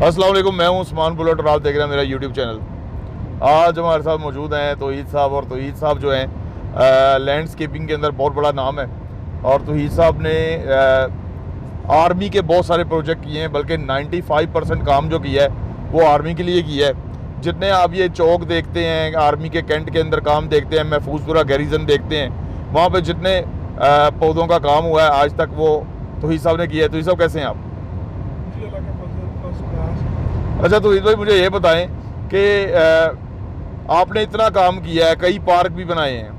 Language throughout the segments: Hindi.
अस्सलाम वालेकुम, मैं हूं उस्मान बुलेट और आप देख रहे हैं मेरा यूट्यूब चैनल। आज हमारे साथ मौजूद हैं तौहीद साहब, और तौहीद साहब जो हैं लैंडस्केपिंग के अंदर बहुत बड़ा नाम है। और तौहीद साहब ने आर्मी के बहुत सारे प्रोजेक्ट किए हैं, बल्कि 95% काम जो किया है वो आर्मी के लिए किया है। जितने आप ये चौक देखते हैं, आर्मी के कैंट के अंदर काम देखते हैं, महफूजपुरा गैरिजन देखते हैं, वहाँ पर जितने पौधों का काम हुआ है आज तक वो तौहीद साहब ने किया है। तौहीद साहब कैसे हैं आप? अच्छा तौहीद भाई, मुझे ये बताएं कि आपने इतना काम किया है, कई पार्क भी बनाए हैं,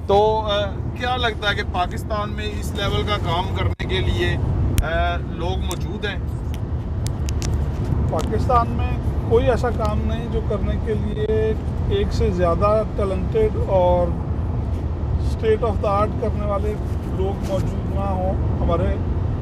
तो क्या लगता है कि पाकिस्तान में इस लेवल का काम करने के लिए लोग मौजूद हैं? पाकिस्तान में कोई ऐसा काम नहीं जो करने के लिए एक से ज़्यादा टैलेंटेड और स्टेट ऑफ द आर्ट करने वाले लोग मौजूद ना हों। हमारे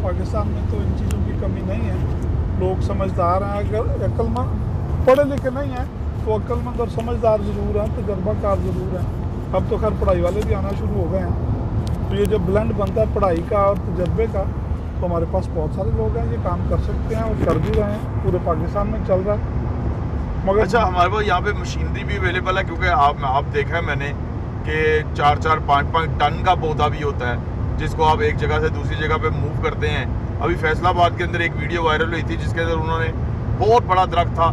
पाकिस्तान में तो इन चीज़ों की कमी नहीं है। लोग समझदार हैं, अगर अक्लमंद पढ़े लिखे नहीं हैं तो अक्लमंद और समझदार ज़रूर हैं, तजर्बाकार ज़रूर हैं। अब तो खैर पढ़ाई वाले भी आना शुरू हो गए हैं, तो ये जब ब्लेंड बनता है पढ़ाई का और तजर्बे का, तो हमारे पास बहुत सारे लोग हैं ये काम कर सकते हैं और कर भी रहे हैं। पूरे पाकिस्तान में चल रहा है। मगर अच्छा, हमारे पास यहाँ पे मशीनरी भी अवेलेबल है, क्योंकि आप देखा है मैंने कि 4-4, 5-5 टन का पौधा भी होता है जिसको आप एक जगह से दूसरी जगह पे मूव करते हैं। अभी फैसलाबाद के अंदर एक वीडियो वायरल हुई थी जिसके अंदर उन्होंने बहुत बड़ा दरख्त था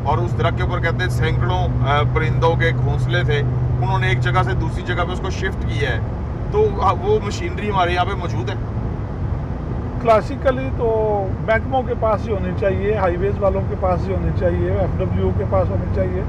और उस दरख्त के ऊपर कहते हैं सैकड़ों परिंदों के घोंसले थे, उन्होंने एक जगह से दूसरी जगह पे उसको शिफ्ट किया है। तो वो मशीनरी हमारे यहाँ पे मौजूद है। क्लासिकली तो महकमों के पास ही होनी चाहिए, हाईवेज वालों के पास ही होनी चाहिए, FWO के पास होनी चाहिए।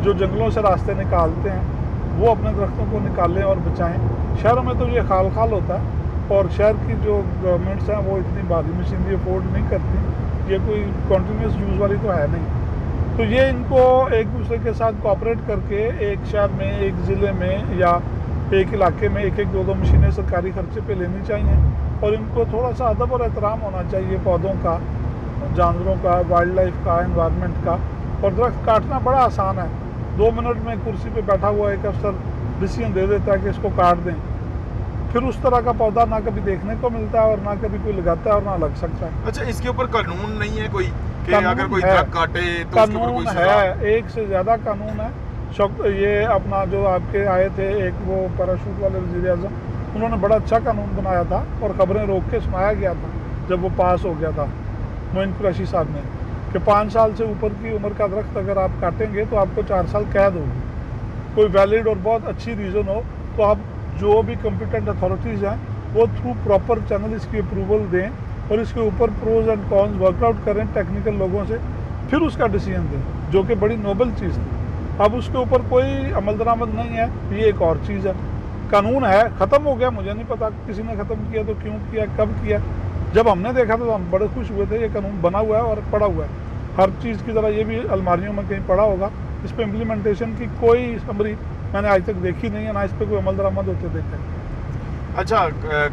जो जंगलों से रास्ते निकालते हैं वो अपने दरख्तों को निकालें और बचाएं। शहरों में तो ये खाल खाल होता है और शहर की जो गवर्नमेंट्स हैं वो इतनी भारी मशीनरी अफोर्ड नहीं करती, ये कोई कॉन्टीन्यूस यूज़ वाली तो है नहीं। तो ये इनको एक दूसरे के साथ कोऑपरेट करके एक शहर में, एक ज़िले में या एक इलाके में 1-1, 2-2 मशीनें सरकारी खर्चे पे लेनी चाहिए। और इनको थोड़ा सा अदब और एहतराम होना चाहिए पौधों का, जानवरों का, वाइल्ड लाइफ का, एनवायरनमेंट का। और दरख्त काटना बड़ा आसान है, 2 मिनट में कुर्सी पे बैठा हुआ एक अफसर डिसीजन दे देता है कि इसको काट दें। फिर उस तरह का पौधा ना कभी देखने को मिलता है और ना कभी कोई लगाता है और ना लग सकता है। अच्छा, इसके ऊपर कानून नहीं है कोई कि अगर कोई दरख्त काटे तो कानून है, एक से ज़्यादा कानून है। ये अपना जो आपके आए थे एक वो पैराशूट वाले वज़ीर-ए-आज़म, उन्होंने बड़ा अच्छा कानून बनाया था और ख़बरें रोक के सुनाया गया था जब वो पास हो गया था मोइन कुरैशी साहब ने, कि 5 साल से ऊपर की उम्र का दरख्त अगर आप काटेंगे तो आपको 4 साल कैद होगी। कोई वैलिड और बहुत अच्छी रीज़न हो तो आप जो भी कॉम्पिटेंट अथॉरिटीज़ हैं वो थ्रू प्रॉपर चैनल इसकी अप्रूवल दें और इसके ऊपर प्रोज एंड कॉन्स वर्कआउट करें टेक्निकल लोगों से, फिर उसका डिसीजन दें, जो कि बड़ी नोबल चीज़ है। अब उसके ऊपर कोई अमल दरामद नहीं है, ये एक और चीज़ है। कानून है, ख़त्म हो गया, मुझे नहीं पता किसी ने ख़त्म किया तो क्यों किया, कब किया। जब हमने देखा तो हम बड़े खुश हुए थे, ये कानून बना हुआ है और पड़ा हुआ है। हर चीज़ की तरह ये भी अलमारियों में कहीं पड़ा होगा। इस पर इम्प्लीमेंटेशन की कोई समरी मैंने आज तक देखी नहीं है, ना इस पर कोई अमल दरामद होते देखे। अच्छा,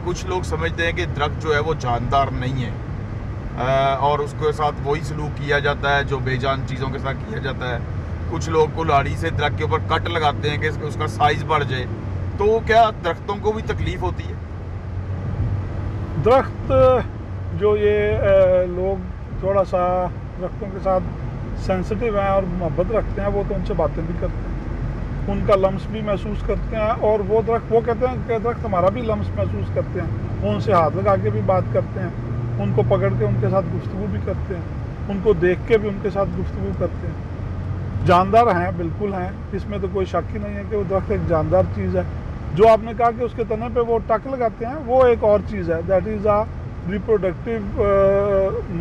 कुछ लोग समझते हैं कि दरख्त जो है वो जानदार नहीं है और उसके साथ वही सलूक किया जाता है जो बेजान चीज़ों के साथ किया जाता है। कुछ लोग कुल्हाड़ी से दरख्त के ऊपर कट लगाते हैं कि उसका साइज़ बढ़ जाए, तो क्या दरख्तों को भी तकलीफ़ होती है? दरख्त जो ये लोग थोड़ा सा दरख्तों के साथ सेंसिटिव हैं और मोहब्बत रखते हैं, वो तो उनसे बातें भी करते हैं, उनका लम्स भी महसूस करते हैं। और वो दरख्त, वो कहते हैं कि दरख्त हमारा भी लम्स महसूस करते हैं, वो उनसे हाथ लगा के भी बात करते हैं, उनको पकड़ के उनके साथ गुफ्तगू भी करते हैं, उनको देख के भी उनके साथ गुफ्तगू करते हैं। जानदार हैं, बिल्कुल हैं, इसमें तो कोई शक ही नहीं है कि वो दरख्त एक जानदार चीज़ है। जो आपने कहा कि उसके तने पे वो टक लगाते हैं, वो एक और चीज़ है, that is uh reproductive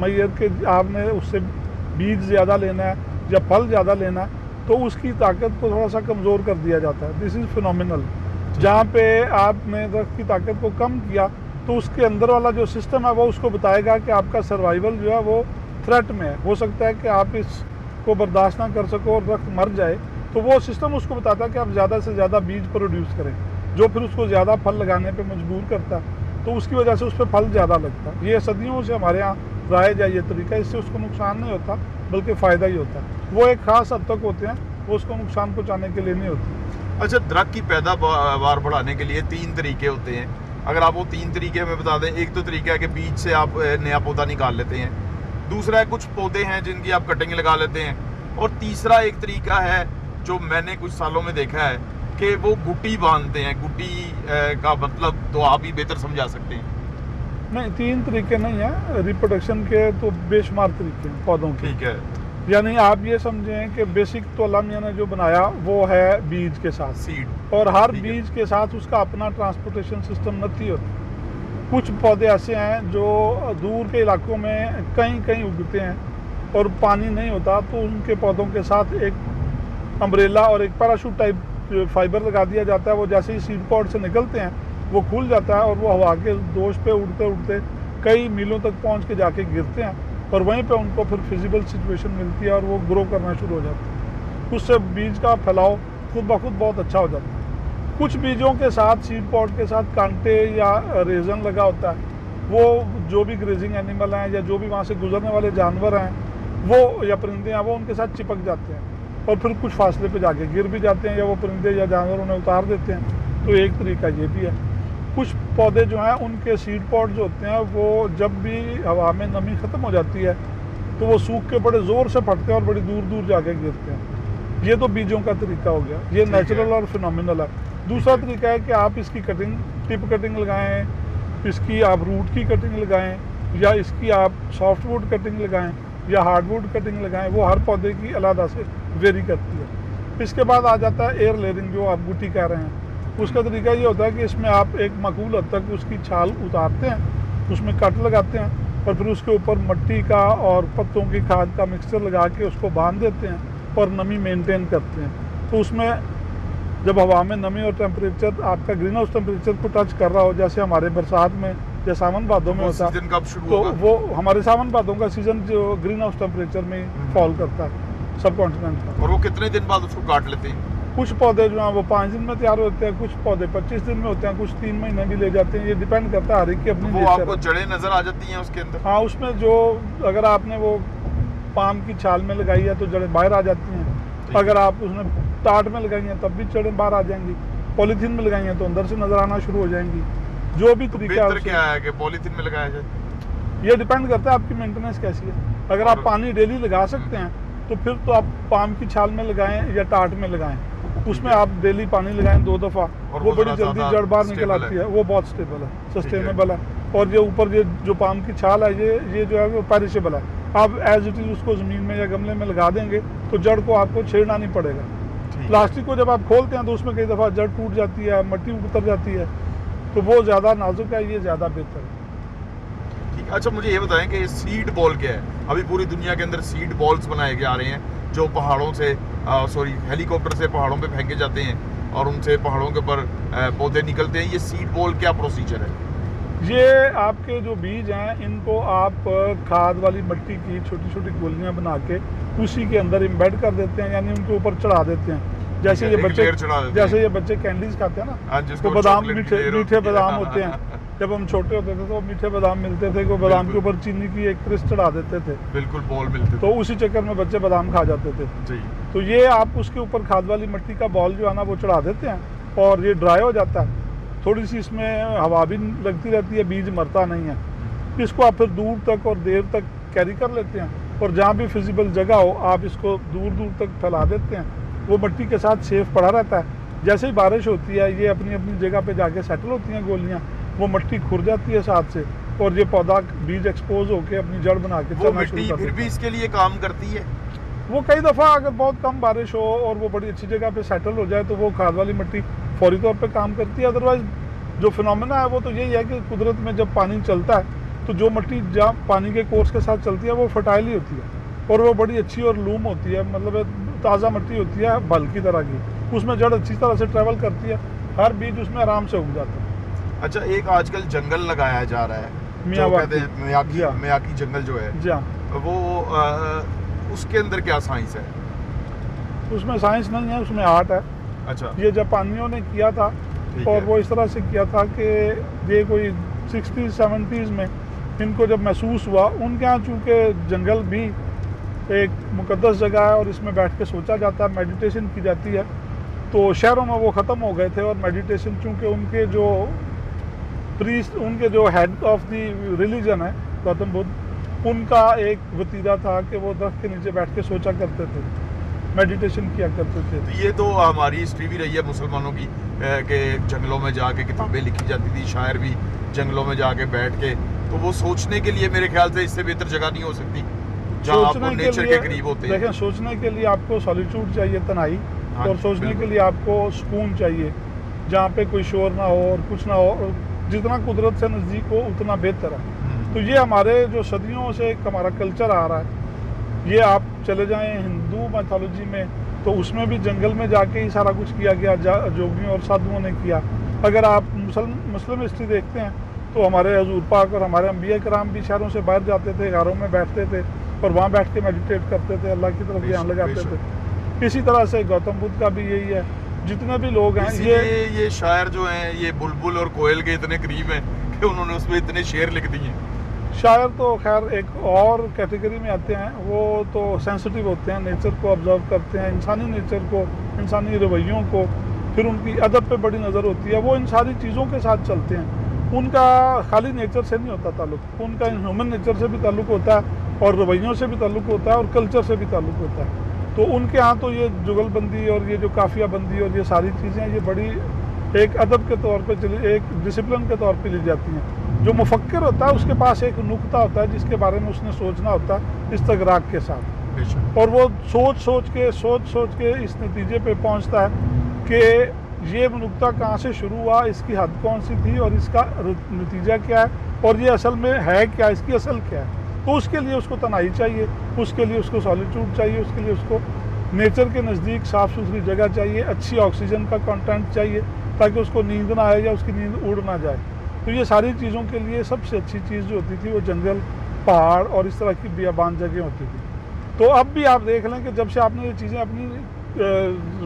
Maihar के आपने उससे बीज ज़्यादा लेना है या फल ज़्यादा लेना है तो उसकी ताकत को थोड़ा सा कमज़ोर कर दिया जाता है। This is phenomenal. जहाँ पे आपने दरख्त की ताकत को कम किया तो उसके अंदर वाला जो सिस्टम है वो उसको बताएगा कि आपका सर्वाइवल जो है वो थ्रेट में है, हो सकता है कि आप इसको बर्दाश्त ना कर सको और दरख्त मर जाए। तो वो सिस्टम उसको बताता है कि आप ज़्यादा से ज़्यादा बीज प्रोड्यूस करें, जो फिर उसको ज़्यादा फल लगाने पर मजबूर करता है, तो उसकी वजह से उस पर फल ज़्यादा लगता है। ये सदियों से हमारे यहाँ राइज है ये तरीका, इससे उसको नुकसान नहीं होता बल्कि फ़ायदा ही होता है। वो एक ख़ास हद तक होते हैं, वो उसको नुकसान पहुँचाने के लिए नहीं होते। अच्छा, दरख्त की पैदावार बढ़ाने के लिए 3 तरीके होते हैं। अगर आप वो 3 तरीके हमें बता दें। एक तो तरीका है कि बीज से आप नया पौधा निकाल लेते हैं, दूसरा है कुछ पौधे हैं जिनकी आप कटिंग लगा लेते हैं, और तीसरा एक तरीका है जो मैंने कुछ सालों में देखा है कि वो गुट्टी बांधते हैं। गुट्टी का मतलब तो आप ही बेहतर समझा सकते हैं। नहीं, 3 तरीके नहीं है रिप्रोडक्शन के, तो बेशुमार तरीके हैं पौधों के। ठीक है। यानी आप ये समझें कि बेसिक तो अल्लाह मियां ने जो बनाया वो है बीज के साथ, सीड, और हर ठीक है। बीज के साथ उसका अपना ट्रांसपोर्टेशन सिस्टम नहीं होता। कुछ पौधे ऐसे हैं जो दूर के इलाकों में कहीं कहीं उगते हैं और पानी नहीं होता, तो उनके पौधों के साथ एक अम्ब्रेला और एक पैराशूट टाइप फाइबर लगा दिया जाता है। वो जैसे ही सीड पॉड से निकलते हैं वो खुल जाता है और वो हवा के दोष पे उड़ते उड़ते कई मीलों तक पहुंच के जाके गिरते हैं, और वहीं पे उनको फिर फिजिबल सिचुएशन मिलती है और वो ग्रो करना शुरू हो जाता है। उससे बीज का फैलाव खुद ब खुद बहुत अच्छा हो जाता है। कुछ बीजों के साथ सीड पॉड के साथ कांटे या रेजन लगा होता है, वो जो भी ग्रेजिंग एनिमल हैं या जो भी वहाँ से गुजरने वाले जानवर हैं वो या परिंदे हैं वो उनके साथ चिपक जाते हैं और फिर कुछ फासले पे जाके गिर भी जाते हैं, या वो परिंदे या जानवर उन्हें उतार देते हैं। तो एक तरीका ये भी है। कुछ पौधे जो हैं उनके सीड पॉड जो होते हैं वो जब भी हवा में नमी ख़त्म हो जाती है तो वो सूख के बड़े ज़ोर से फटते हैं और बड़ी दूर दूर जाके गिरते हैं। ये तो बीजों का तरीका हो गया, ये नेचुरल और फिनोमिनल है। दूसरा तरीका है कि आप इसकी कटिंग, टिप कटिंग लगाएं, इसकी आप रूट की कटिंग लगाएं, या इसकी आप सॉफ्टवुड कटिंग लगाएं या हार्डवुड कटिंग लगाएं। वो हर पौधे की अलग से वेरी करती है। इसके बाद आ जाता है एयर लेयरिंग, जो आप गुट्टी कह रहे हैं। उसका तरीका ये होता है कि इसमें आप एक माकूल हद तक उसकी छाल उतारते हैं, उसमें कट लगाते हैं और फिर उसके ऊपर मिट्टी का और पत्तों की खाद का मिक्सचर लगा के उसको बांध देते हैं और नमी मेंटेन करते हैं। तो उसमें जब हवा में नमी और टेम्परेचर आपका ग्रीन हाउस टेम्परेचर को टच कर रहा हो, जैसे हमारे बरसात में या सावन भादों में होता है, तो वो हमारे सावन भादों का सीजन जो ग्रीन हाउस टेम्परेचर में फॉल करता है सब कॉन्टिनेंट का। और वो कितने दिन बाद उसको काट लेते हैं? कुछ पौधे जो हैं वो 5 दिन में तैयार होते हैं, कुछ पौधे 25 दिन में होते हैं, कुछ 3 महीने भी ले जाते हैं। ये डिपेंड करता है हर एक की अपनी वो आपको जड़ें नजर आ जाती हैं उसके अंदर? हाँ, उसमें जो अगर आपने वो पाम की छाल में लगाई है तो जड़ें बाहर आ जाती हैं, अगर आप उसमें टाट में लगाई हैं तब भी जड़ें बाहर आ जाएंगी, पॉलीथीन में लगाई हैं तो अंदर से नजर आना शुरू हो जाएंगी। जो भी तरीका है क्या है कि पॉलीथीन में लगाया जाए, ये डिपेंड करता है आपकी मेंटेनेंस कैसी है। अगर आप पानी डेली लगा सकते हैं तो फिर तो आप पाम की छाल में लगाएं या टाट में लगाएं, उसमें आप डेली पानी लगाएं 2 दफ़ा, वो बड़ी जल्दी जड़ बाहर निकल आती है, वो बहुत स्टेबल है, सस्टेनेबल है। और ये ऊपर ये जो पाम की छाल है ये जो है वो पेरिशेबल है। आप एज इट इज़ उसको ज़मीन में या गमले में लगा देंगे तो जड़ को आपको छेड़ना नहीं पड़ेगा। प्लास्टिक को जब आप खोलते हैं तो उसमें कई दफ़ा जड़ टूट जाती है, मिट्टी उतर जाती है, तो वो ज़्यादा नाजुक है, ये ज़्यादा बेहतर है। ठीक। अच्छा, मुझे ये बताएं कि सीड बॉल क्या है? अभी पूरी दुनिया के अंदर सीड बॉल्स बनाए जा रहे हैं जो पहाड़ों से हेलीकॉप्टर से पहाड़ों पे फेंके जाते हैं और उनसे पहाड़ों के ऊपर पौधे निकलते हैं। ये सीड बॉल क्या प्रोसीजर है? ये आपके जो बीज हैं इनको आप खाद वाली मिट्टी की छोटी छोटी गोलियां बना के उसी के अंदर इम्बेड कर देते हैं, यानी उनके ऊपर चढ़ा देते हैं। जैसे ये बच्चे कैंडीज खाते हैं ना, तो बादाम मीठे बादाम होते हैं। जब हम छोटे होते थे तो मीठे बादाम मिलते थे, कोई बादाम के ऊपर चीनी की एक क्रिस्ट चढ़ा देते थे, बिल्कुल बॉल मिलते थे, तो उसी चक्कर में बच्चे बादाम खा जाते थे। तो ये आप उसके ऊपर खाद वाली मिट्टी का बॉल जो है ना वो चढ़ा देते हैं और ये ड्राई हो जाता है। थोड़ी सी इसमें हवा भी लगती रहती है, बीज मरता नहीं है। इसको आप फिर दूर तक और देर तक कैरी कर लेते हैं और जहाँ भी फिजिबल जगह हो आप इसको दूर दूर तक फैला देते हैं। वो मिट्टी के साथ सेफ पड़ा रहता है। जैसे ही बारिश होती है ये अपनी अपनी जगह पे जाके सेटल होती हैं गोलियाँ, वो मिट्टी खुर जाती है साथ से और ये पौधा बीज एक्सपोज होके अपनी जड़ बना के वो मिट्टी फिर भी इसके लिए काम करती है। वो कई दफ़ा अगर बहुत कम बारिश हो और वो बड़ी अच्छी जगह पे सेटल हो जाए तो वो खाद वाली मिट्टी फौरी तौर पे काम करती है। अदरवाइज जो फिनोमेना है वो तो यही है कि कुदरत में जब पानी चलता है तो जो मिट्टी जहाँ पानी के कोर्स के साथ चलती है वो फर्टाइल ही होती है और वो बड़ी अच्छी और लूम होती है, मतलब ताज़ा मिट्टी होती है बल की तरह की, उसमें जड़ अच्छी तरह से ट्रैवल करती है, हर बीज उसमें आराम से उग जाता है। अच्छा, एक आजकल जंगल लगाया जा रहा है, मियाकी जंगल जो है जी हाँ, वो उसके अंदर क्या साइंस है? उसमें साइंस नहीं है, उसमें आर्ट है। अच्छा, ये जापानियों ने किया था और वो इस तरह से किया था कि ये कोई 60s-70s में इनको जब महसूस हुआ, उनके यहाँ चूँकि जंगल भी एक मुकद्दस जगह है और इसमें बैठ के सोचा जाता है, मेडिटेशन की जाती है, तो शहरों में वो ख़त्म हो गए थे और मेडिटेशन चूँकि उनके जो प्रीस्ट, उनके जो हेड ऑफ द रिलीजन है गौतम बुद्ध, उनका एक वतीरा था कि वो दरख्त के नीचे बैठ के सोचा करते थे, मेडिटेशन किया करते थे। तो ये तो हमारी हिस्ट्री भी रही है मुसलमानों की कि जंगलों में जाके किताबें लिखी जाती थी, शायर भी जंगलों में जाके बैठ के, तो वो सोचने के लिए मेरे ख्याल से इससे बेहतर जगह नहीं हो सकती जहाँ आप नेचर के करीब होते हैं। देखें, सोचने के लिए आपको सॉलिट्यूड चाहिए, तनाई, और सोचने के लिए आपको सुकून चाहिए जहाँ पे कोई शोर ना हो और कुछ ना हो, और जितना कुदरत से नज़दीक हो उतना बेहतर है। तो ये हमारे जो सदियों से एक हमारा कल्चर आ रहा है। ये आप चले जाएं हिंदू मैथोलॉजी में, तो उसमें भी जंगल में जाके ही सारा कुछ किया गया, जोगियों और साधुओं ने किया। अगर आप मुस्लिम हिस्ट्री देखते हैं तो हमारे हजूर पाक और हमारे अंबिया कराम भी शहरों से बाहर जाते थे, घरों में बैठते थे और वहाँ बैठ के मेडिटेट करते थे, अल्लाह की तरफ ध्यान लगाते थे। इसी तरह से गौतम बुद्ध का भी यही है। जितने भी लोग हैं, ये शायर जो हैं ये बुलबुल और कोयल के इतने करीब हैं कि उन्होंने उसमें इतने शेर लिख दिए। शायर तो खैर एक और कैटेगरी में आते हैं, वो तो सेंसिटिव होते हैं, नेचर को ऑब्जर्व करते हैं, इंसानी नेचर को, इंसानी रवैयों को, फिर उनकी अदब पे बड़ी नज़र होती है, वो इन सारी चीज़ों के साथ चलते हैं। उनका खाली नेचर से नहीं होता ताल्लुक़, उनका ह्यूमन नेचर से भी ताल्लुक़ होता है और रवैयों से भी ताल्लुक़ होता है और कल्चर से भी ताल्लुक़ होता है। तो उनके यहाँ तो ये जुगलबंदी और ये जो काफियाबंदी और ये सारी चीज़ें ये बड़ी एक अदब के तौर पे चली, एक डिसिप्लिन के तौर पे ली जाती हैं। जो मुफक्किर होता है उसके पास एक नुक्ता होता है जिसके बारे में उसने सोचना होता है इस्तगराक के साथ, और वो सोच सोच के इस नतीजे पे पहुंचता है कि ये नुक्ता कहाँ से शुरू हुआ, इसकी हद कौन सी थी और इसका नतीजा क्या है और ये असल में है क्या, इसकी असल क्या है। तो उसके लिए उसको तनाई चाहिए, उसके लिए उसको सॉलिट्यूड चाहिए, उसके लिए उसको नेचर के नज़दीक साफ़ सुथरी जगह चाहिए, अच्छी ऑक्सीजन का कंटेंट चाहिए ताकि उसको नींद ना आए या उसकी नींद उड़ ना जाए। तो ये सारी चीज़ों के लिए सबसे अच्छी चीज़ जो होती थी वो जंगल, पहाड़ और इस तरह की बियाबान जगह होती थी। तो अब भी आप देख लें कि जब से आपने ये चीज़ें अपनी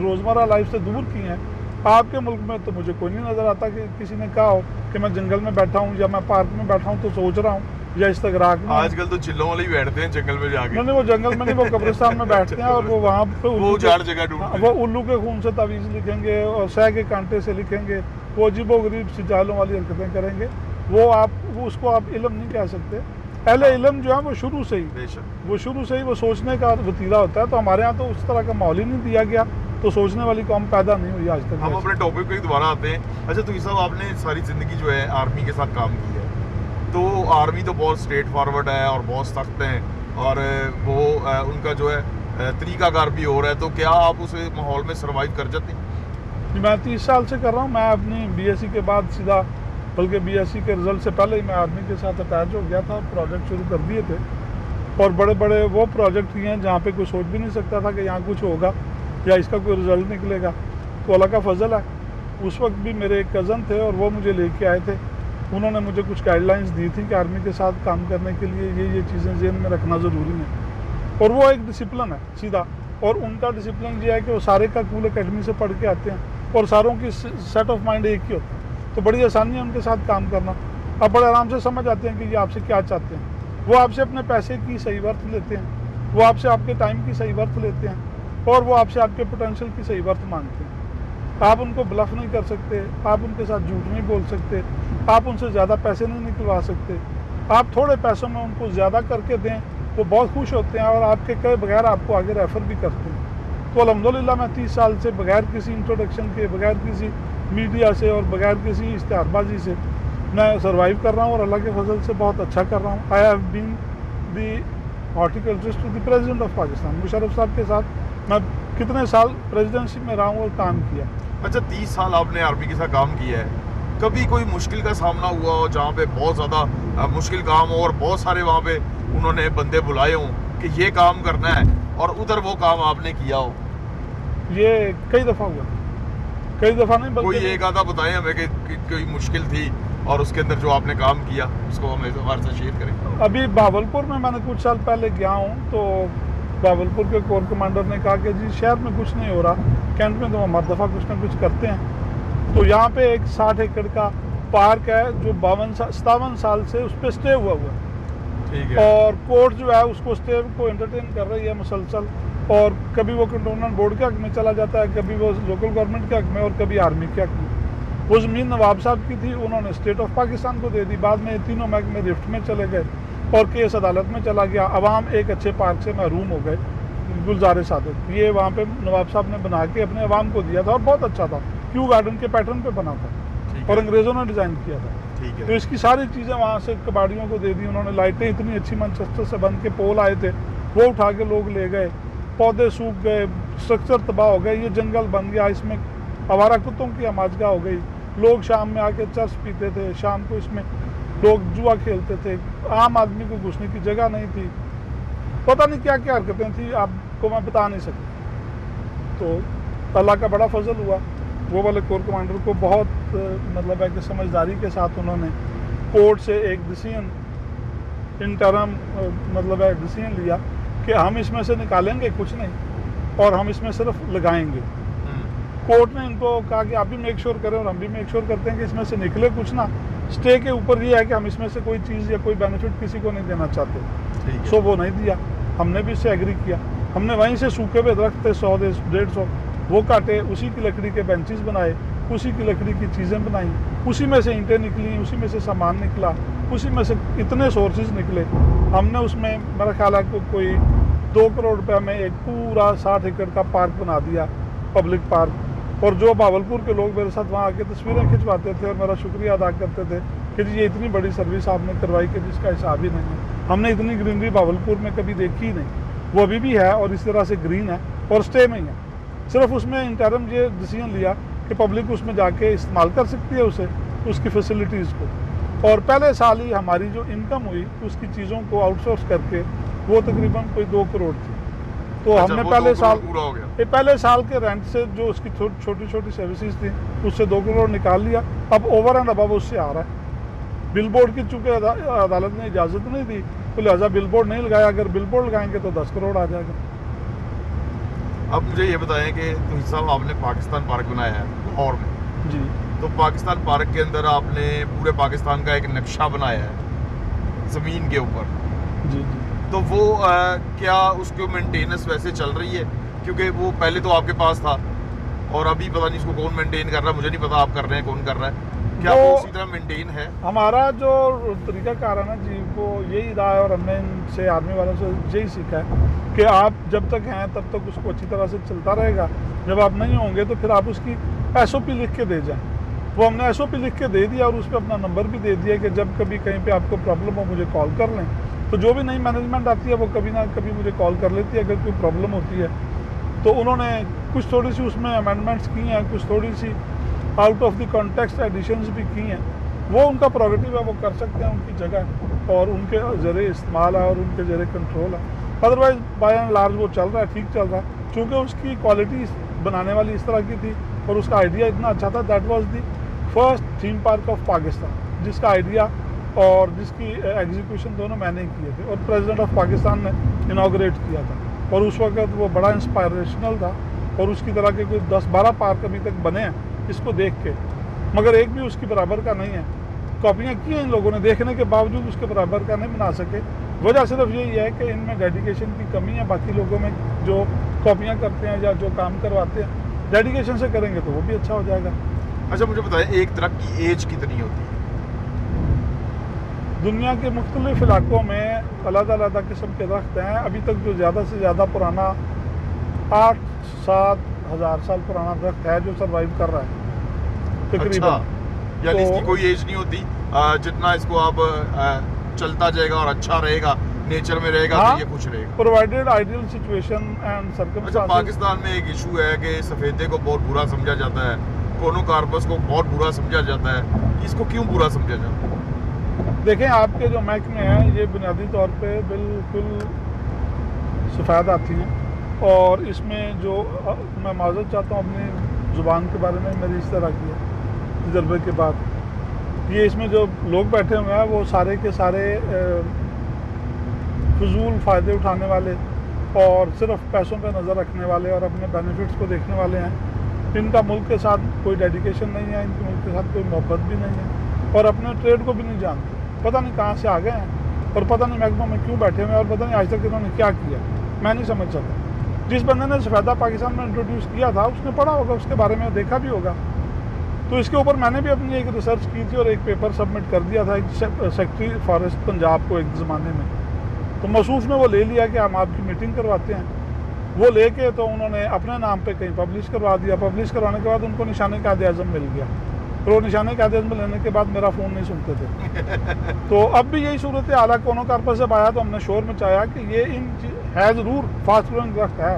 रोज़मर्रा लाइफ से दूर की हैं, आपके मुल्क में तो मुझे कोई नहीं नज़र आता कि किसी ने कहा हो कि मैं जंगल में बैठा हूँ या मैं पार्क में बैठा हूँ तो सोच रहा हूँ या इस्तगराक में। आजकल तो चिल्लों वाले ही बैठते हैं जंगल में जाके। नहीं, वो जंगल में नहीं, वो कब्रिस्तान में बैठते हैं और वो वहाँ पे वो चार जगह ढूंढते हैं। वो उल्लू के खून से तावीज़ लिखेंगे और सह के कांटे से लिखेंगे, वो अजीबोगरीब सी जालों वाली हरकतें करेंगे। वो उसको आप इल्म नहीं कह सकते। पहले इल्म जो है वो शुरू से ही वो सोचने का वतीरा होता है। तो हमारे यहाँ तो उस तरह का माहौल ही नहीं दिया गया, तो सोचने वाली कौम पैदा नहीं हुई आज तक। हम अपने टॉपिक पे दोबारा आते हैं। अच्छा, तो साहब आपने सारी ज़िंदगी जो है आर्मी के साथ काम की है, तो आर्मी तो बहुत स्ट्रेट फॉरवर्ड है और बहुत सख्त है और वो उनका जो है तरीकाकार भी हो रहा है, तो क्या आप उस माहौल में सर्वाइव कर जाते हैं? मैं 30 साल से कर रहा हूँ। मैं अपनी बीएससी के बाद सीधा, बल्कि बीएससी के रिजल्ट से पहले ही मैं आर्मी के साथ अटैच हो गया था और प्रोजेक्ट शुरू कर दिए थे। और बड़े बड़े वो प्रोजेक्ट किए हैं जहाँ पे कोई सोच भी नहीं सकता था कि यहाँ कुछ होगा या इसका कोई रिजल्ट निकलेगा। तो अल्लाह का फजल है, उस वक्त भी मेरे एक कज़न थे और वो मुझे लेके आए थे। उन्होंने मुझे कुछ गाइडलाइंस दी थी कि आर्मी के साथ काम करने के लिए ये चीज़ें ज़हन में रखना ज़रूरी है। और वो एक डिसिप्लिन है सीधा, और उनका डिसिप्लिन ये है कि वो सारे का कूल अकेडमी से पढ़ के आते हैं और सारों की सेट ऑफ माइंड एक ही होता है। तो बड़ी आसानी है उनके साथ काम करना। आप बड़े आराम से समझ आते हैं कि ये आपसे क्या चाहते हैं। वो आपसे अपने पैसे की सही वर्थ लेते हैं, वो आपसे आपके टाइम की सही वर्थ लेते हैं और वो आपसे आपके पोटेंशियल की सही वर्थ मांगते हैं। आप उनको ब्लफ नहीं कर सकते, आप उनके साथ झूठ नहीं बोल सकते, आप उनसे ज़्यादा पैसे नहीं निकलवा सकते। आप थोड़े पैसों में उनको ज़्यादा करके दें, वो बहुत खुश होते हैं और आपके कहे बगैर आपको आगे रेफ़र भी करते हैं। तो अल्हम्दुलिल्लाह मैं 30 साल से बगैर किसी इंट्रोडक्शन के, बगैर किसी मीडिया से और बगैर किसी इश्तिहारबाजी से मैं सर्वाइव कर रहा हूँ और अल्लाह के फजल से बहुत अच्छा कर रहा हूँ। I have been the horticulturist to the president of Pakistan. Musharraf साहब के साथ मैं कितने साल प्रेसिडेंसी में रहा हूँ और काम किया। अच्छा, 30 साल आपने आर्मी के साथ काम किया है, कभी कोई मुश्किल का सामना हुआ हो जहाँ पे बहुत ज़्यादा मुश्किल काम हो और बहुत सारे वहाँ पे उन्होंने बंदे बुलाए हों कि ये काम करना है और उधर वो काम आपने किया हो? ये कई दफ़ा हुआ, कई दफ़ा नहीं कोई एक आधा बताएं हमें कि कोई मुश्किल थी और उसके अंदर जो आपने काम किया उसको हमें हमारे साथ शेयर करें। अभी बावलपुर में मैंने कुछ साल पहले गया हूँ, तो बावलपुर के कोर कमांडर ने कहा कि जी शहर में कुछ नहीं हो रहा, कैंट में तो हम हर दफ़ा कुछ ना कुछ करते हैं। तो यहाँ पे एक 60 एकड़ का पार्क है जो 57 साल से उस पर स्टे हुआ है। ठीक है। और कोर्ट जो है उसको स्टे को एंटरटेन कर रही है मुसलसल, और कभी वो कंटोनमेंट बोर्ड के हक में चला जाता है, कभी वो लोकल गवर्नमेंट के हक में और कभी आर्मी के हक में। वो ज़मीन नवाब साहब की थी, उन्होंने स्टेट ऑफ पाकिस्तान को दे दी। बाद में तीनों महकमे रिफ्ट में चले गए। और केस अदालत में चला गया। अवाम एक अच्छे पार्क से महरूम हो गए। गुलजार सादत ये वहाँ पे नवाब साहब ने बना के अपने अवाम को दिया था और बहुत अच्छा था, क्यू गार्डन के पैटर्न पे बना था और अंग्रेज़ों ने डिज़ाइन किया था। तो इसकी सारी चीज़ें वहाँ से कबाड़ियों को दे दी उन्होंने। लाइटें इतनी अच्छी मैनचेस्टर से बन के पोल आए थे, वो उठा के लोग ले गए। पौधे सूख गए, स्ट्रक्चर तबाह हो गए, ये जंगल बन गया, इसमें आवारा कुत्तों की आमाजगा हो गई। लोग शाम में आके चर्च पीते थे, शाम को इसमें लोग जुआ खेलते थे, आम आदमी को घुसने की जगह नहीं थी, पता नहीं क्या क्या हरकतें थी, आपको मैं बता नहीं सकता। तो अल्लाह का बड़ा फजल हुआ, वो वाले कोर कमांडर को बहुत मतलब है कि समझदारी के साथ उन्होंने कोर्ट से एक डिसीजन इंटरम मतलब है डिसीजन लिया कि हम इसमें से निकालेंगे कुछ नहीं और हम इसमें सिर्फ लगाएंगे। कोर्ट ने इनको कहा कि आप भी मेक श्योर करें और हम भी मेक श्योर करते हैं कि इसमें से निकले कुछ ना। स्टे के ऊपर ये है कि हम इसमें से कोई चीज़ या कोई बेनिफिट किसी को नहीं देना चाहते। सो वो नहीं दिया, हमने भी इससे एग्री किया। हमने वहीं से सूखे हुए दरख्त थे 100-150 वो काटे, उसी की लकड़ी के बेंचेस बनाए, उसी की लकड़ी की चीज़ें बनाई, उसी में से ईंटें निकली, उसी में से सामान निकला, उसी में से इतने सोर्सेज निकले। हमने उसमें मेरा ख्याल है कोई 2 करोड़ रुपये में एक पूरा 60 एकड़ का पार्क बना दिया, पब्लिक पार्क। और जो भावलपुर के लोग मेरे साथ वहाँ आके तस्वीरें खिंचवाते थे और मेरा शुक्रिया अदा करते थे कि जी ये इतनी बड़ी सर्विस आपने करवाई कि जिसका हिसाब ही नहीं है। हमने इतनी ग्रीनरी भावलपुर में कभी देखी ही नहीं, वो अभी भी है और इस तरह से ग्रीन है और स्टे में ही है। सिर्फ उसमें इंटरम ये डिसीजन लिया कि पब्लिक उसमें जाके इस्तेमाल कर सकती है उसे, उसकी फैसिलिटीज़ को। और पहले साल ही हमारी जो इनकम हुई उसकी चीज़ों को आउटसोर्स करके वो तकरीबन कोई 2 करोड़ थी। तो हमने पहले साल पूरा हो गया। ये पहले साल के रेंट से जो उसकी छोटी छोटी सर्विसेज थी उससे 2 करोड़ निकाल लिया। अब ओवर एंड अबव उससे आ रहा है। बिल बोर्ड की चूँकि अदालत ने इजाज़त नहीं दी तो लिहाजा बिल बोर्ड नहीं लगाया, अगर बिल बोर्ड लगाएंगे तो 10 करोड़ आ जाएगा। अब मुझे ये बताएं कि तुहिद साहब आपने पाकिस्तान पार्क बनाया है लाहौर में जी, तो पाकिस्तान पार्क के अंदर आपने पूरे पाकिस्तान का एक नक्शा बनाया है ज़मीन के ऊपर। जी जी। तो वो क्या उसकी मेंटेनेंस वैसे चल रही है? क्योंकि वो पहले तो आपके पास था और अभी पता नहीं इसको कौन मेंटेन कर रहा है, मुझे नहीं पता आप कर रहे हैं कौन कर रहा है, क्या वो उसी तरह मेंटेन है? हमारा जो तरीक़ाकार है ना जी वो यही रहा है और हमने इनसे आर्मी वालों से यही सीखा है कि आप जब तक हैं तब तक उसको अच्छी तरह से चलता रहेगा, जब आप नहीं होंगे तो फिर आप उसकी SOP लिख के दे जाएं। वो हमने SOP लिख के दे दिया और उस पर अपना नंबर भी दे दिया कि जब कभी कहीं पे आपको प्रॉब्लम हो मुझे कॉल कर लें। तो जो भी नई मैनेजमेंट आती है वो कभी ना कभी मुझे कॉल कर लेती है अगर कोई प्रॉब्लम होती है। तो उन्होंने कुछ थोड़ी सी उसमें अमेंडमेंट्स की हैं, कुछ थोड़ी सी out of the context additions भी की हैं। वो उनका प्रोगेटिव है, वो कर सकते हैं उनकी जगह और उनके ज़रिए इस्तेमाल है और उनके ज़रिए कंट्रोल है। अदरवाइज़ बाय एंड लार्ज वो चल रहा है, ठीक चल रहा है। चूँकि उसकी क्वालिटी बनाने वाली इस तरह की थी और उसका आइडिया इतना अच्छा था। That was the first theme park of Pakistan, जिसका आइडिया और जिसकी एग्जीक्यूशन दोनों मैंने किए थे और प्रेसिडेंट ऑफ पाकिस्तान ने इनाग्रेट किया था। और उस वक्त वो बड़ा इंस्पायरेशनल था और उसकी तरह के कोई 10-12 पार्क अभी तक बने हैं इसको देख के, मगर एक भी उसकी बराबर का नहीं है। कॉपियाँ की हैं इन लोगों ने, देखने के बावजूद उसके बराबर का नहीं बना सके। वजह सिर्फ यही है कि इनमें डेडिकेशन की कमी है। बाकी लोगों में जो कॉपियाँ करते हैं या जो काम करवाते हैं डेडिकेशन से करेंगे तो वो भी अच्छा हो जाएगा। अच्छा मुझे बताएं, एक दरख्त की एज कितनी होती है? दुनिया के मुख्तलिफ इलाकों में अलग-अलग किस्म के दरख्त हैं। अभी तक जो ज़्यादा से ज़्यादा पुराना 8-7 हज़ार साल पुराना दरख्त है जो सर्वाइव कर रहा है तकरीबन। अच्छा, यानी इसकी कोई एज नहीं होती, जितना इसको आप चलता जाएगा और अच्छा रहेगा, नेचर में रहेगा तो ये खुश रहेगा, provided ideal situation and circumstances. अच्छा, पाकिस्तान में एक इशू है कि सफ़ेदे को बहुत बुरा समझा जाता है, कोनोकार्पस को बहुत बुरा समझा जाता है, इसको क्यों बुरा समझा जाता है? देखें, आपके जो महकमे हैं ये बुनियादी तौर पे बिल्कुल सफ़ेद आती हैं और इसमें जो मैं माज़रत चाहता हूँ अपनी ज़ुबान के बारे में, मेरी इस तरह की है तजर्बे के बाद, ये इसमें जो लोग बैठे हुए हैं वो सारे के सारे फजूल फ़ायदे उठाने वाले और सिर्फ पैसों पे नज़र रखने वाले और अपने बेनिफिट्स को देखने वाले हैं। इनका मुल्क के साथ कोई डेडिकेशन नहीं है, इनके मुल्क के साथ कोई मोहब्बत भी नहीं है और अपने ट्रेड को भी नहीं जानते। पता नहीं कहाँ से आ गए हैं और पता नहीं महकमों में क्यों बैठे हुए हैं और पता नहीं आज तक इन्होंने क्या किया, मैं नहीं समझ सकता। जिस बंदे ने सफ़ेदा पाकिस्तान में इंट्रोड्यूस किया था उसने पढ़ा होगा, उसके बारे में देखा भी होगा। तो इसके ऊपर मैंने भी अपनी एक रिसर्च की थी और एक पेपर सबमिट कर दिया था एक सेक्रेटरी फॉरेस्ट पंजाब को एक ज़माने में। तो मसूफ ने वो ले लिया कि हम आपकी मीटिंग करवाते हैं। वो लेके तो उन्होंने अपने नाम पे कहीं पब्लिश करवा दिया। पब्लिश करवाने के बाद उनको निशाने कायदे आज़म मिल गया। तो निशाने कायदे आज़म लेने के बाद मेरा फ़ोन नहीं सुनते थे। तो अब भी यही सूरत हाल है। कोनो कारपर से आया तो हमने शोर मचाया कि ये इन है ज़रूर फास्ट ग्रोइंग दरख्त है,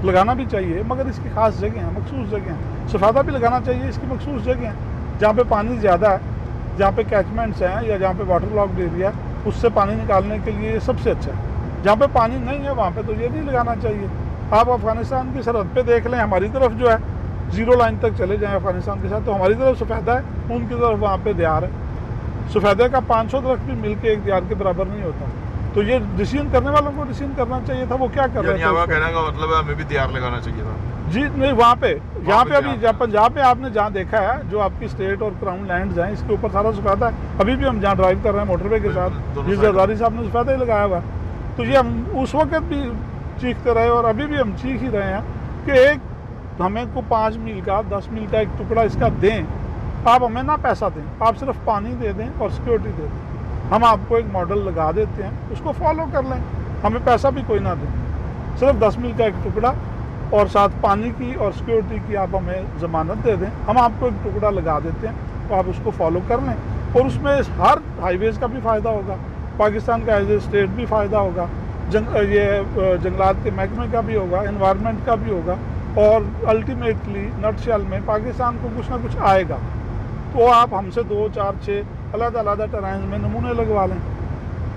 लगाना भी चाहिए, मगर इसकी खास जगह हैं, मखसूस जगह हैं। सफ़ादा भी लगाना चाहिए, इसकी मखसूस जगह हैं जहाँ पे पानी ज़्यादा है, जहाँ पे कैचमेंट्स हैं या जहाँ पे वाटर लॉक्ड एरिया, उससे पानी निकालने के लिए सबसे अच्छा है। जहाँ पे पानी नहीं है वहाँ पे तो ये नहीं लगाना चाहिए। आप अफ़गानिस्तान की सरहद पे देख लें, हमारी तरफ जो है ज़ीरो लाइन तक चले जाएँ अफ़गानिस्तान के साथ, तो हमारी तरफ सफ़ेदा है, उनकी तरफ वहाँ पे दियार है। सफ़ेदे का 500 दरख्त भी मिल के एक दियार के बराबर नहीं होता। तो ये डिसीजन करने वालों को डिसीजन करना चाहिए था, वो क्या कर रहे थे। कहने का मतलब है हमें भी दियार लगाना चाहिए था। जी नहीं, वहाँ पे यहाँ पे अभी पंजाब में आपने जहाँ देखा है, जो आपकी स्टेट और क्राउन लैंड्स हैं, इसके ऊपर सारा सफ़ेदा है। अभी भी हम जहाँ ड्राइव कर रहे हैं मोटरवे के साथ, जिस जरदारी साहब ने सफ़ेदा ही लगाया हुआ है। तो ये हम उस वक्त भी चीखते रहे और अभी भी हम चीख ही रहे हैं कि एक हमें को 5 मील का 10 मील का एक टुकड़ा इसका दें। आप हमें ना पैसा दें, आप सिर्फ पानी दे दें और सिक्योरिटी दे दें। हम आपको एक मॉडल लगा देते हैं, उसको फॉलो कर लें, हमें पैसा भी कोई ना दें। सिर्फ 10 मील का एक टुकड़ा और साथ पानी की और सिक्योरिटी की आप हमें ज़मानत दे दें, हम आपको एक टुकड़ा लगा देते हैं, तो आप उसको फॉलो कर लें। और उसमें हर हाईवेज़ का भी फ़ायदा होगा, पाकिस्तान का एज ए स्टेट भी फ़ायदा होगा, जंगलात के महकमे का भी होगा, इन्वायरमेंट का भी होगा, और अल्टीमेटली नटशेल में पाकिस्तान को कुछ ना कुछ आएगा। तो आप हमसे 2, 4, 6 अलग-अलग टराइन में नमूने लगवा लें।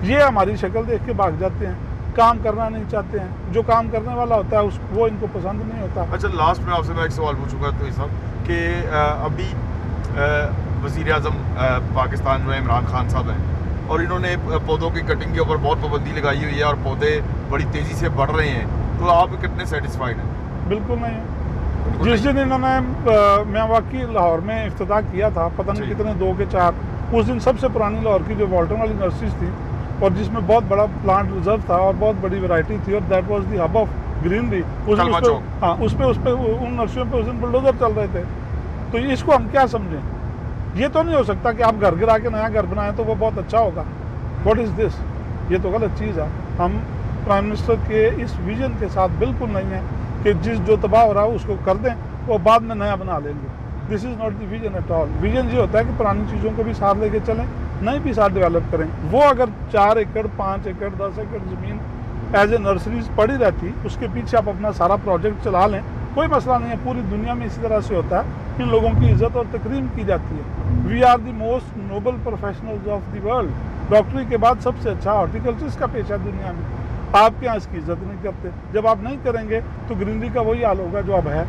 ये हमारी शक्ल देख के भाग जाते हैं, काम करना नहीं चाहते हैं। जो काम करने वाला होता है वो इनको पसंद नहीं होता। अच्छा, लास्ट में आपसे मैं एक सवाल पूछूंगा तो साहब कि अभी वज़ीर आज़म पाकिस्तान में इमरान खान साहब हैं और इन्होंने पौधों की कटिंग के ऊपर बहुत पाबंदी लगाई हुई है और पौधे बड़ी तेज़ी से बढ़ रहे हैं, तो आप कितने सेटिस्फाइड हैं? बिल्कुल नहीं है। जिस दिन इन्होंने मियावाकी लाहौर में इफ्तिताह किया था, पता नहीं कितने 2 के 4, उस दिन सबसे पुरानी लाहौर की जो वॉल्टन वाली नर्सरीज थी और जिसमें बहुत बड़ा प्लांट रिजर्व था और बहुत बड़ी वैरायटी थी और that was the hub of greenery. उस पे उन नर्सरियों पे उस दिन बुलडोजर चल रहे थे। तो इसको हम क्या समझें? ये तो नहीं हो सकता कि आप घर गिरा के नया घर बनाएं तो वो बहुत अच्छा होगा। What is this? ये तो गलत चीज़ है। हम प्राइम मिनिस्टर के इस विजन के साथ बिल्कुल नहीं है कि जो तबाह हो रहा है उसको कर दें वो बाद में नया बना लेंगे। This is not the vision at all. Vision ये होता है कि पुरानी चीज़ों को भी साथ लेके चलें, नई भी साथ डेवलप करें। वो अगर 4 एकड़ 5 एकड़ 10 एकड़ ज़मीन एज ए नर्सरीज पड़ी रहती, उसके पीछे आप अपना सारा प्रोजेक्ट चला लें, कोई मसला नहीं है। पूरी दुनिया में इसी तरह से होता है, इन लोगों की इज़्ज़त और तकरीम की जाती है। We are the most noble professionals of the world. डॉक्टरी के बाद सबसे अच्छा हॉर्टिकल्चरिस्ट का पेशा दुनिया में। आपके यहाँ इसकी इज्जत नहीं करते। जब आप नहीं करेंगे तो ग्रीनरी का वही हाल होगा जो अब है।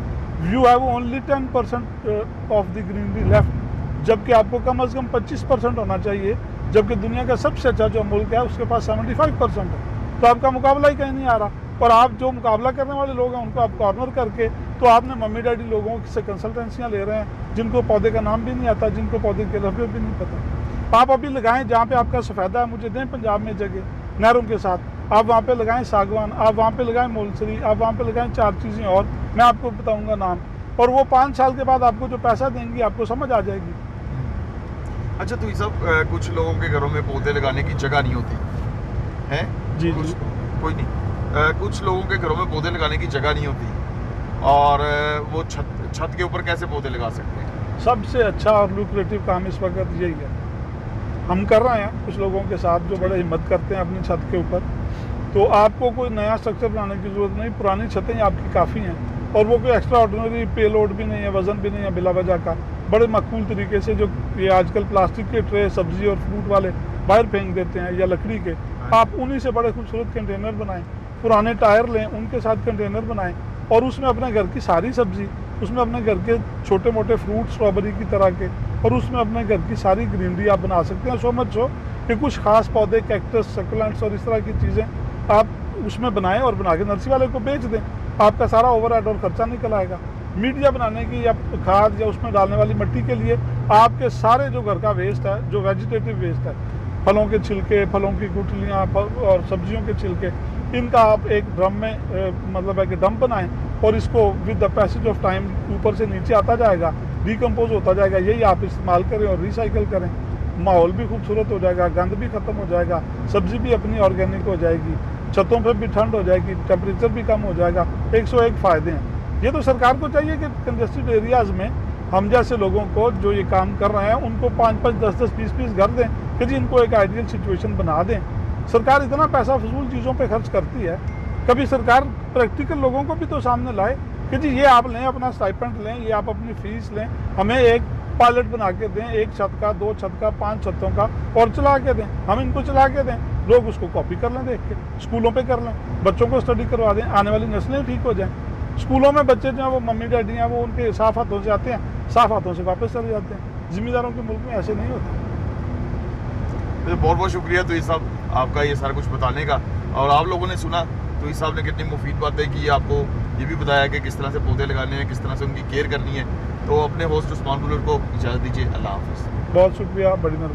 You have only 10% of the greenery left, जबकि आपको कम से कम 25% होना चाहिए, जबकि दुनिया का सबसे अच्छा जो मुल्क है उसके पास 75% है। तो आपका मुकाबला ही कहीं नहीं आ रहा। और आप जो मुकाबला करने वाले लोग हैं उनको आप कॉर्नर करके, तो आपने मम्मी डैडी लोगों से कंसल्टेंसियाँ ले रहे हैं जिनको पौधे का नाम भी नहीं आता, जिनको पौधे के लफ्ज़ भी नहीं पता। आप अभी लगाएं जहाँ पे आपका सफ़ेदा है, मुझे दें पंजाब में जगह नहरों के साथ, आप वहाँ पे लगाएं सागवान, आप वहाँ पे लगाएं मोलसरी, आप वहाँ पे लगाएं 4 चीज़ें और मैं आपको बताऊँगा नाम, और वो 5 साल के बाद आपको जो पैसा देंगी आपको समझ आ जाएगी। अच्छा, तो ये सब कुछ लोगों के घरों में पौधे लगाने की जगह नहीं होती है। जी कोई नहीं, कुछ लोगों के घरों में पौधे लगाने की जगह नहीं होती और वो छत के ऊपर कैसे पौधे लगा सकते हैं? सबसे अच्छा और लुक्रेटिव काम इस वक्त यही है। हम कर रहे हैं कुछ लोगों के साथ जो बड़े हिम्मत करते हैं अपनी छत के ऊपर। तो आपको कोई नया स्ट्रक्चर बनाने की ज़रूरत नहीं, पुरानी छतें आपकी काफ़ी हैं और वो कोई एक्स्ट्रा ऑर्डिनरी पे लोड भी नहीं है, वज़न भी नहीं है बिला वजह का। बड़े मकबूल तरीके से जो ये आजकल प्लास्टिक के ट्रे सब्ज़ी और फ्रूट वाले बाहर फेंक देते हैं या लकड़ी के, आप उन्हीं से बड़े खूबसूरत कंटेनर बनाएं। पुराने टायर लें, उनके साथ कंटेनर बनाएं और उसमें अपने घर की सारी सब्ज़ी, उसमें अपने घर के छोटे मोटे फ्रूट स्ट्रॉबेरी की तरह के, और उसमें अपने घर की सारी ग्रीनरी आप बना सकते हैं। सो मच हो कि कुछ खास पौधे, कैक्टस, सक्युलेंट्स और इस तरह की चीज़ें आप उसमें बनाएं और बना के नर्सरी वाले को बेच दें। आपका सारा ओवरहेड और खर्चा निकल आएगा। मीडिया बनाने की या खाद या उसमें डालने वाली मिट्टी के लिए आपके सारे जो घर का वेस्ट है, जो वेजिटेटिव वेस्ट है, फलों के छिलके, फलों की गुठलियाँ और सब्जियों के छिलके, इनका आप एक ड्रम में मतलब है कि डंप बनाएं और इसको with the passage of time ऊपर से नीचे आता जाएगा, डिकम्पोज होता जाएगा, यही आप इस्तेमाल करें और रिसाइकिल करें। माहौल भी खूबसूरत हो जाएगा, गंद भी ख़त्म हो जाएगा, सब्ज़ी भी अपनी ऑर्गेनिक हो जाएगी, छतों पर भी ठंड हो जाएगी, टेम्परेचर भी कम हो जाएगा। 101 फ़ायदे हैं। ये तो सरकार को चाहिए कि कंजेस्टेड एरियाज़ में हम जैसे लोगों को जो ये काम कर रहे हैं उनको 5-5, 10-10, 20-20 घर दें कि जी इनको एक आइडियल सिचुएशन बना दें। सरकार इतना पैसा फजूल चीज़ों पे खर्च करती है, कभी सरकार प्रैक्टिकल लोगों को भी तो सामने लाए कि जी ये आप लें, अपना स्टाइपेंड लें, ये आप अपनी फीस लें, हमें एक पायलट बना के दें, 1 छत का, 2 छत का, 5 छतों का, और चला के दें, हम इनको चला के दें, लोग उसको कॉपी कर लें, देख के स्कूलों पे कर लें, बच्चों को स्टडी करवा दें, आने वाली नस्लें ठीक हो जाएं। स्कूलों में बच्चे जो हैं वो मम्मी डैडी हैं वो उनके साफ हाथों से आते हैं, साफ हाथों से वापस चले जाते हैं। जिम्मेदारों के मुल्क में ऐसे नहीं होता। बहुत बहुत शुक्रिया तो साहब आपका ये सारा कुछ बताने का। और आप लोगों ने सुना तो इस साहब ने कितनी मुफीद बातें की, आपको ये भी बताया कि किस तरह से पौधे लगाने हैं, किस तरह से उनकी केयर करनी है। तो अपने होस्ट उस्मान बुलट को इजाज़त दीजिए। अल्लाह हाफ़िज़। बहुत शुक्रिया, बड़ी मेहरबानी।